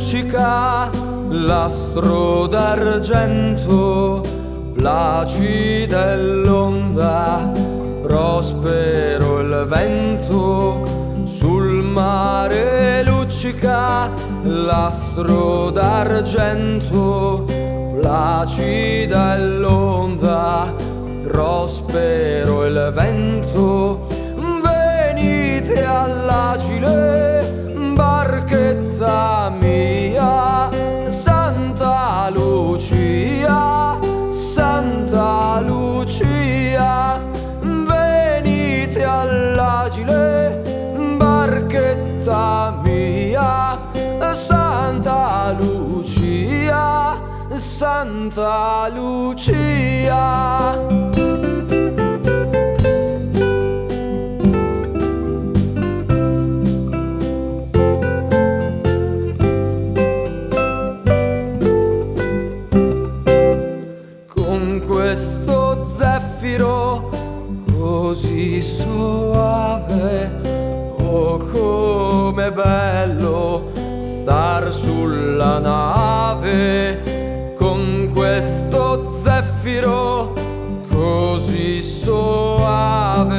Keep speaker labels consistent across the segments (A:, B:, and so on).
A: luccica l'astro d'argento, placida l'onda, prospero il vento, sul mare luccica l'astro d'argento, placida l'onda, prospero il vento. Venite all'agile, barchetta mia, Santa Lucia, Santa Lucia. Venite all'agile, barchetta mia, Santa Lucia, Santa Lucia. Questo zeffiro così soave, oh com'è bello star sulla nave. Con questo zeffiro così soave,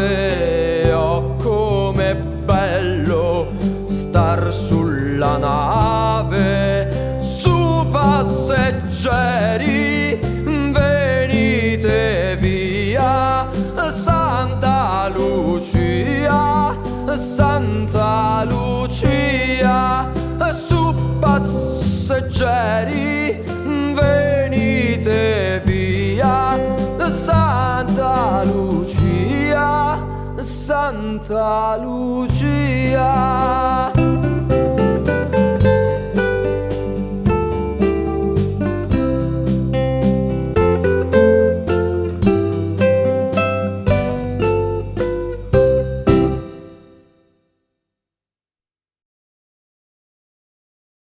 A: oh com'è bello star sulla nave. Su passeggeri, venite via, Santa Lucia, Santa Lucia. Su passeggeri, venite via, Santa Lucia, Santa Lucia.